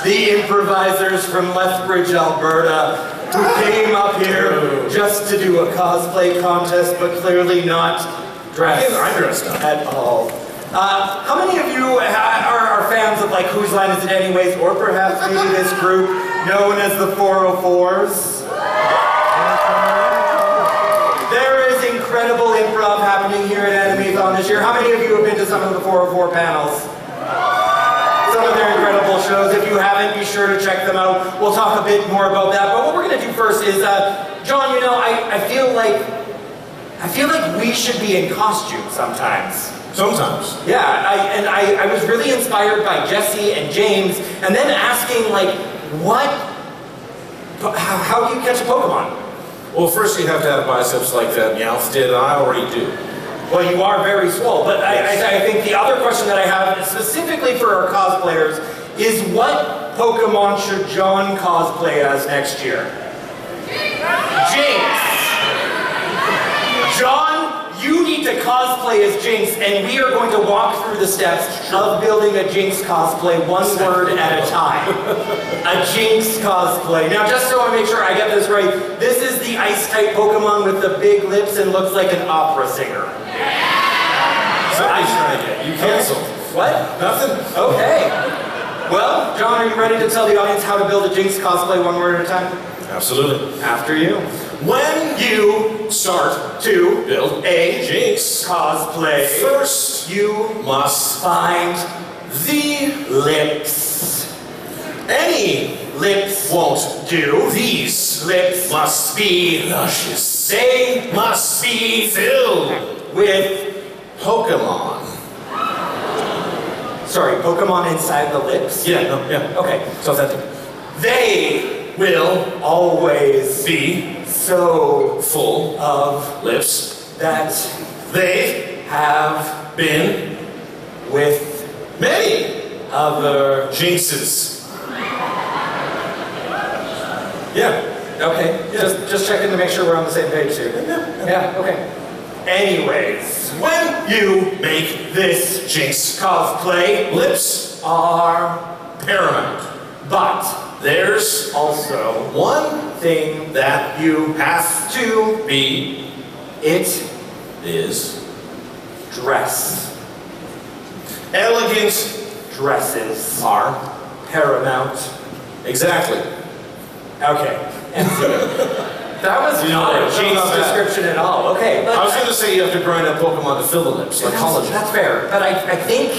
the improvisers from Lethbridge, Alberta, who came up here just to do a cosplay contest, but clearly not dressed at all. How many of you are fans of like Whose Line Is It Anyways, or perhaps maybe this group known as the 404s? There is incredible improv happening here at Animethon this year. How many of you have been to some of the 404 panels? Some of their incredible shows. If you haven't, be sure to check them out. We'll talk a bit more about that. But what we're going to do first is, John, you know, I feel like we should be in costume sometimes. Sometimes. Yeah, I was really inspired by Jesse and James, and then asking like, how do you catch a Pokemon? Well, first you have to have biceps like that Meowth did, and I already do. Well, you are very swole, but I think the other question that I have, specifically for our cosplayers, is what Pokemon should John cosplay as next year? Jinx! John, you need to cosplay as Jinx, and we are going to walk through the steps of building a Jinx cosplay one word at a time. A Jinx cosplay. Now, just so I make sure I get this right, this is the Ice-type Pokemon with the big lips and looks like an opera singer. Somebody's trying to get you canceled. What? Nothing? Okay. Well, John, are you ready to tell the audience how to build a Jinx cosplay one word at a time? Absolutely. After you. When you start To build a Jinx cosplay, first you must find the lips. any Lips won't do. these Lips must be. luscious. They Must be filled with. Pokemon. Sorry, Pokemon inside the lips? Yeah, no, yeah. Okay. It's authentic. They Will always be so full of lips. that They have been with many other. jinxes. Yeah. Okay. Yeah. Just checking to make sure we're on the same page here. Yeah. Okay. Anyways, When you make this Jinx cosplay lips are, paramount. but There's also one thing that you have to be it is dress. elegant Dresses are paramount. exactly. Okay. That was not a Jinx description at all. Okay. I was going to say you have to grind up Pokemon to fill the lips, like collagen. That's fair. But I think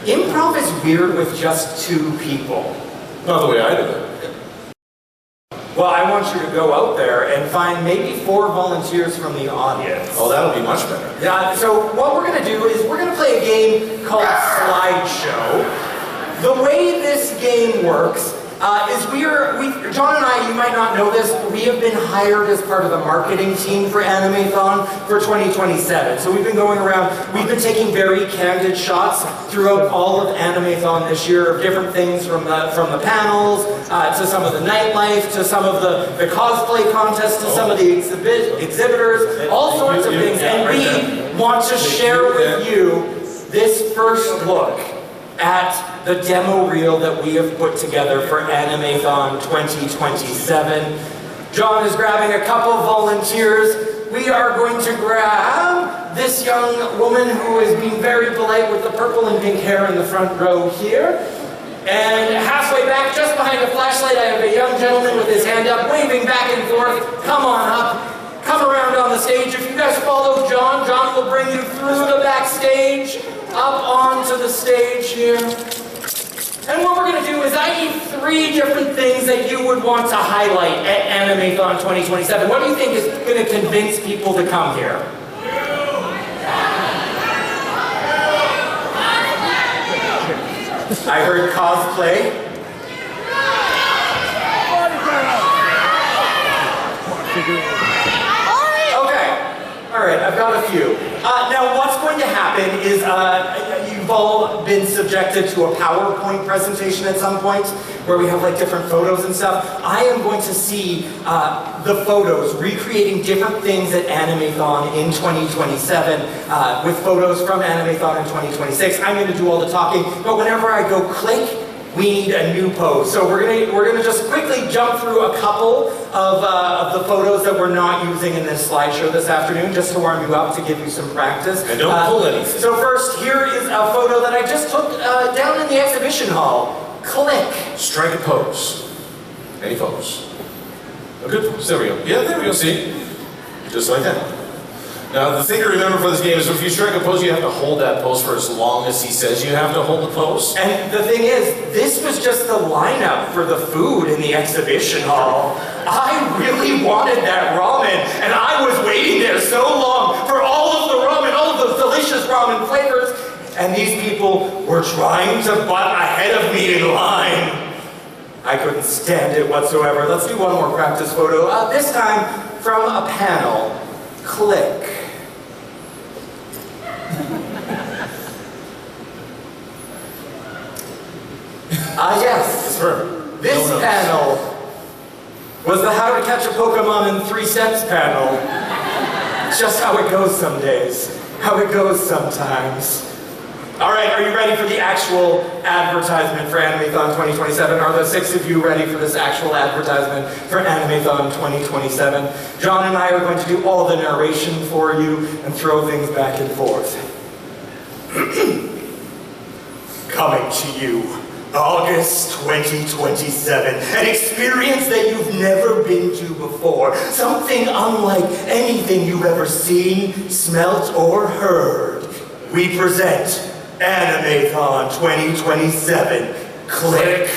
improv is weird with just two people. Not the way I do it. Well, I want you to go out there and find maybe 4 volunteers from the audience. Oh, that'll be much better. Yeah, so what we're going to do is we're going to play a game called Slideshow. The way this game works is John and I, you might not know this, but we have been hired as part of the marketing team for Animethon for 2027. So we've been going around, we've been taking very candid shots throughout all of Animethon this year of different things from the panels, to some of the nightlife, to some of the cosplay contests, to some of the exhibitors, all sorts of things. And we want to share with you this first look at the demo reel that we have put together for Animethon 2027. John is grabbing a couple volunteers. We are going to grab this young woman who is being very polite with the purple and pink hair in the front row here. And halfway back, just behind the flashlight, I have a young gentleman with his hand up, waving back and forth. Come on up. Come around on the stage. If you guys follow John, John will bring you through the backstage, up onto the stage here. And what we're going to do is I need 3 different things that you would want to highlight at Animethon 2027. What do you think is going to convince people to come here? I heard cosplay. Alright, I've got a few. Now what's going to happen is you've all been subjected to a PowerPoint presentation at some point where we have like different photos and stuff. I am going to see the photos recreating different things at Animethon in 2027 with photos from Animethon in 2026. I'm going to do all the talking, but whenever I go click, we need a new pose. So we're gonna just quickly jump through a couple of the photos that we're not using in this slideshow this afternoon, just to warm you up, to give you some practice. And don't pull anything. So first, here is a photo that I just took down in the exhibition hall. Click. Strike a pose. Any pose. A good pose. There we go. Yeah, there we go. See? Just like that. Now, the thing to remember for this game is if you strike a pose, you have to hold that pose for as long as he says you have to hold the pose. And the thing is, this was just the lineup for the food in the exhibition hall. I really wanted that ramen, and I was waiting there so long for all of the ramen, all of those delicious ramen flavors, and these people were trying to butt ahead of me in line. I couldn't stand it whatsoever. Let's do one more practice photo, this time from a panel. Click. Yes, It's her. this panel was the How to Catch a Pokemon in 3 Steps panel. It's just how it goes some days, how it goes sometimes. All right, are you ready for the actual advertisement for Animethon 2027? Are the 6 of you ready for this actual advertisement for Animethon 2027? John and I are going to do all the narration for you and throw things back and forth. Coming to you, August 2027, an experience that you've never been to before, something unlike anything you've ever seen, smelt, or heard. We present Animethon 2027. Click.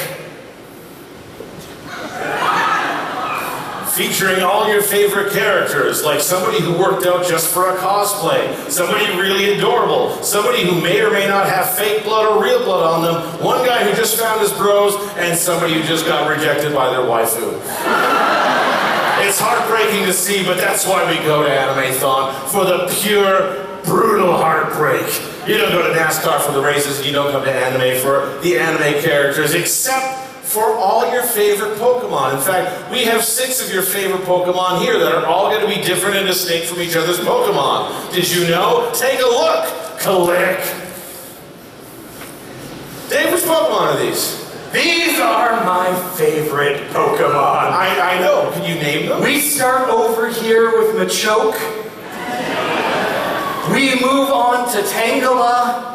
Featuring all your favorite characters, like somebody who worked out just for a cosplay, somebody really adorable, somebody who may or may not have fake blood or real blood on them, one guy who just found his bros, and somebody who just got rejected by their waifu. It's heartbreaking to see, but that's why we go to Animethon, for the pure, brutal heartbreak. You don't go to NASCAR for the races, and you don't come to anime for the anime characters, except for all your favorite Pokemon. In fact, we have 6 of your favorite Pokemon here that are all going to be different and distinct from each other's Pokemon. Did you know? Take a look. Click. Dave, which Pokemon are these? These are my favorite Pokemon. I know. Can you name them? We start over here with Machoke. We move on to Tangela.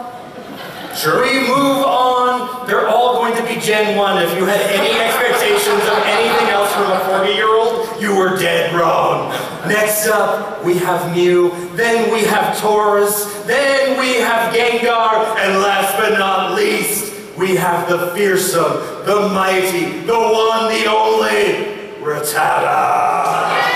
Sure. We move on. They're all going to be Gen 1. If you had any expectations of anything else from a 40-year-old, you were dead wrong. Next up, we have Mew. Then we have Taurus. Then we have Gengar. And last but not least, we have the fearsome, the mighty, the one, the only, Rattata.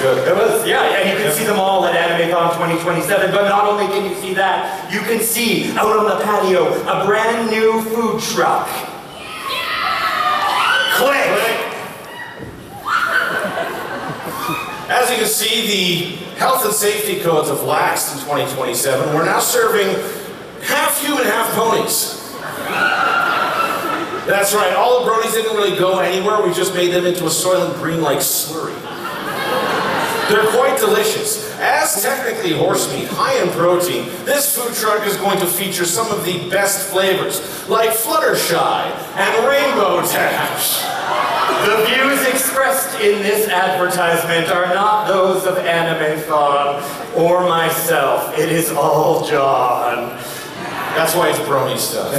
Good. It was, yeah, and you can see them all at Animethon 2027, but not only can you see that, you can see out on the patio a brand new food truck. Click! As you can see, the health and safety codes have laxed in 2027. We're now serving half human, half ponies. That's right, all the bronies didn't really go anywhere, we just made them into a Soylent Green like slurry. They're quite delicious. As technically horse meat, high in protein, this food truck is going to feature some of the best flavors, like Fluttershy and Rainbow Dash. The views expressed in this advertisement are not those of Animethon or myself. It is all John. That's why it's brony stuff.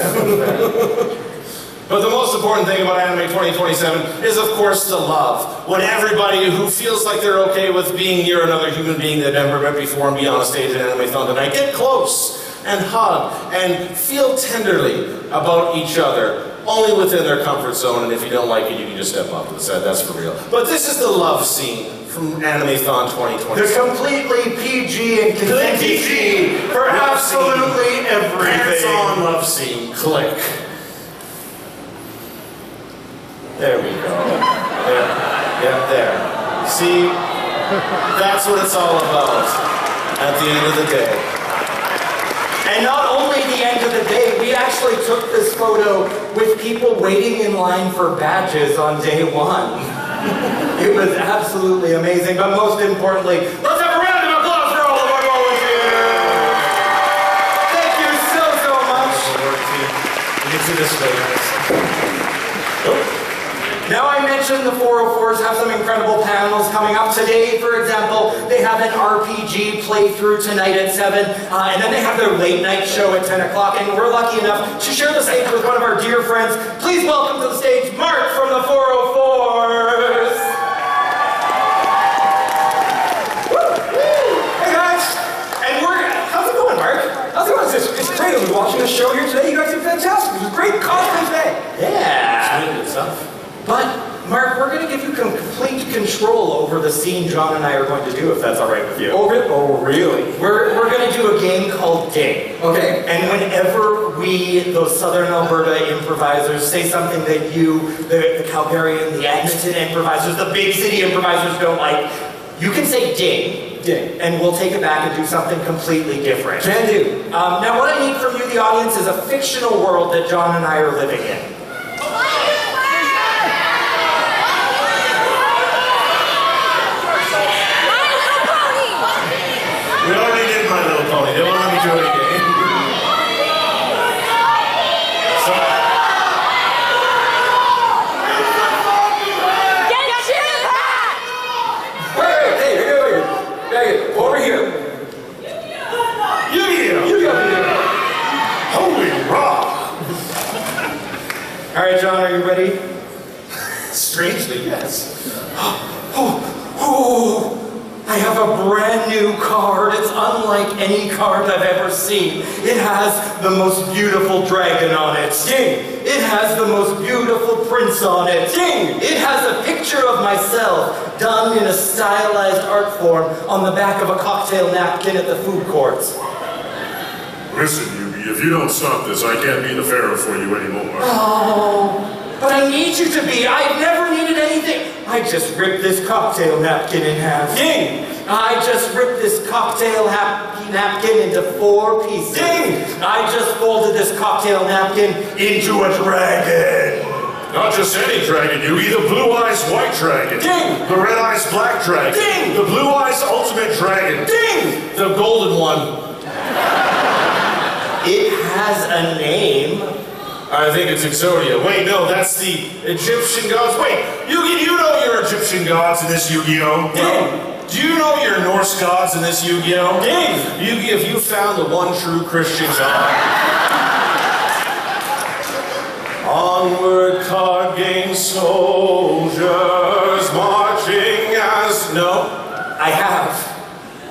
But the most important thing about Anime 2027 is, of course, the love. When everybody who feels like they're okay with being near another human being they've never met before and be on a stage at Animethon tonight, get close and hug and feel tenderly about each other, only within their comfort zone, and if you don't like it, you can just step off to the side, that's for real. But this is the love scene from Animethon 2027. The completely PG and PG for absolutely everything. Hands-on love scene. Click. There we go. There. Yep, there. See? That's what it's all about at the end of the day. And not only the end of the day, we actually took this photo with people waiting in line for badges on day 1. It was absolutely amazing, but most importantly, let's have a round of applause for all of our volunteers! Thank you so much! You It's in this way, guys. Now I mentioned the 404s have some incredible panels coming up. Today, for example, they have an RPG playthrough tonight at 7, and then they have their late night show at 10 o'clock, and we're lucky enough to share the stage with one of our dear friends. Please welcome to the stage, Mark from the 404s! Hey guys! And how's it going, Mark? How's it going? It's great. I was watching the show here today. You guys did fantastic. It was great cosplay today. Yeah! Sweet, good stuff. But, Mark, we're going to give you complete control over the scene John and I are going to do, if that's all right with you. Oh, really? We're going to do a game called Ding. Okay. And whenever we, those Southern Alberta improvisers, say something that you, the Calgarian, the Edmonton improvisers, the big city improvisers don't like, you can say Ding. Ding. And we'll take it back and do something completely different. Can do. Now, what I need from you, the audience, is a fictional world that John and I are living in. We already did My Little Pony. They won't let me do it again. So, Hey, over here. Yu-Gi-Oh! Holy rock! All right, John, are you ready? Strangely, yes. Oh, I have a brand new card. It's unlike any card I've ever seen. It has the most beautiful dragon on it. Ding. It has the most beautiful prince on it. Ding. It has a picture of myself done in a stylized art form on the back of a cocktail napkin at the food court. Listen, Yugi, if you don't stop this, I can't be the pharaoh for you anymore. Oh, but I need you to be. I've never needed anything. I just ripped this cocktail napkin in half. Ding. I just ripped this cocktail napkin into 4 pieces. Ding. I just folded this cocktail napkin into a dragon. Not just any dragon, Yugi, the Blue Eyes White Dragon. Ding. The Red Eyes Black Dragon. Ding. The Blue Eyes Ultimate Dragon. Ding. The golden one. It has a name. I think it's Exodia. Wait, no, that's the Egyptian gods. Wait, Yugi, do you know your Egyptian gods in this Yu-Gi-Oh? Ding. Do you know your Norse gods in this Yu-Gi-Oh? Ding. Yugi, if you found the one true Christian god. Onward, card game soldiers marching as... No? I have.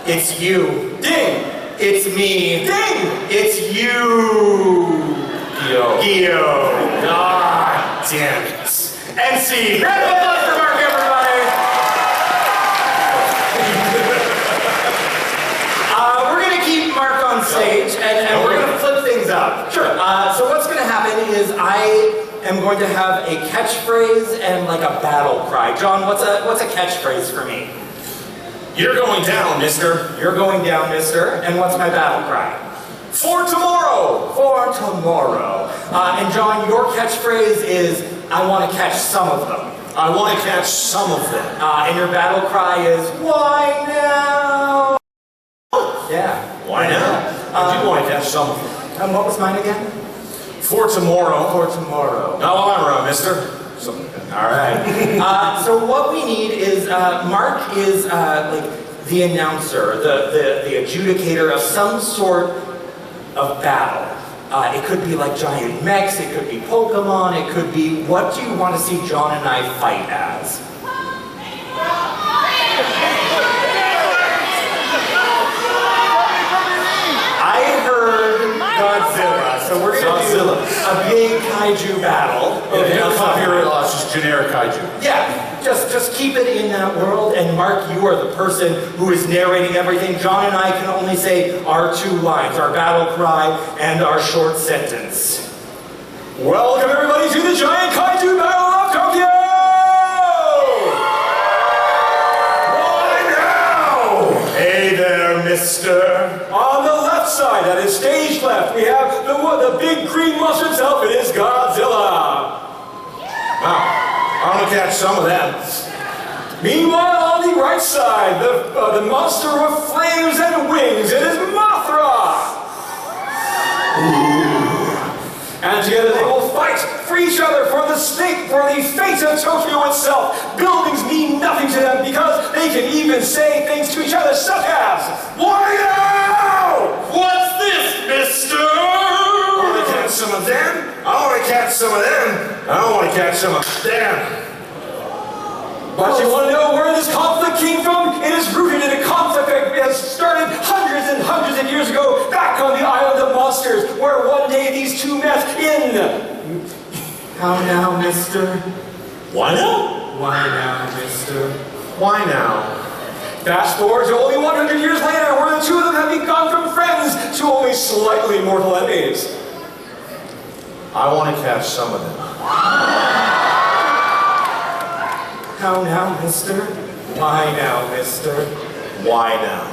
It's you. Ding. It's me. Ding. It's you. Yo. Gio. God damn it. MC. Round of applause for Mark, everybody. We're going to keep Mark on stage, and we're going to flip things up. Sure. So what's going to happen is I am going to have a catchphrase and like a battle cry. John, what's a catchphrase for me? You're going down, mister. You're going down, mister. And what's my battle cry? For tomorrow. For tomorrow. And John, your catchphrase is, I want to catch some of them. I want to catch some of them. And your battle cry is, why now? Yeah. Why now? I do want to catch some of them. And what was mine again? For tomorrow. For tomorrow. Not while I'm around, mister. Something like that. All right. So what we need is, Mark is like the announcer, the adjudicator of some sort of battle. It could be like giant mechs, it could be Pokemon, it could be, what do you want to see John and I fight as? I heard Godzilla, so we're going to do a big kaiju battle. Yeah, no copyright law, it's just generic kaiju. Yeah, just keep it in that world, and Mark, you are the person who is narrating everything. John and I can only say our 2 lines, our battle cry, and our short sentence. Welcome everybody to the Giant Kaiju Battle of Tokyo! Why now? Hey there, mister. On the left side, that is stage left, we have the big green monster himself. It is Godzilla. Wow. I want to catch some of them. Meanwhile, on the right side, the monster with flames and wings, it is Mothra. Ooh. And together they will for the fate of Tokyo itself. Buildings mean nothing to them because they can even say things to each other such as, "Why now? What's this, mister? I want to catch some of them. I want to catch some of them. I want to catch some of them. But you want to know where this conflict came from? It is rooted in a conflict that has started hundreds and hundreds of years ago back on the Island of Monsters, where one day these two met in... How now, mister? Why now? Why now, mister? Why now? Fast forward to only 100 years later, where the two of them have become from friends to only slightly mortal enemies. I want to catch some of them. How now, mister? Why now, mister? Why now?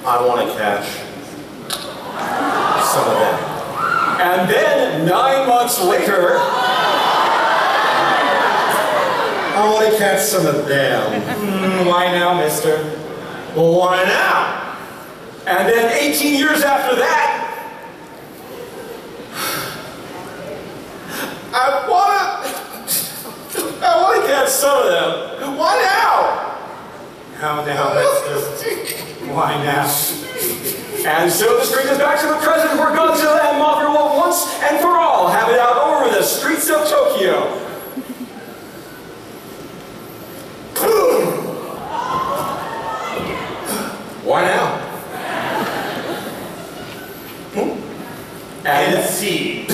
I want to catch some of them. And then, 9 months later... I want to catch some of them. Why now, mister? Well, why now? And then 18 years after that... I want to catch some of them. Why now? How now, mister? Why now? And so this brings us back to the present, where Godzilla and Mothra will once and for all have it out over the streets of Tokyo. Why now? And see.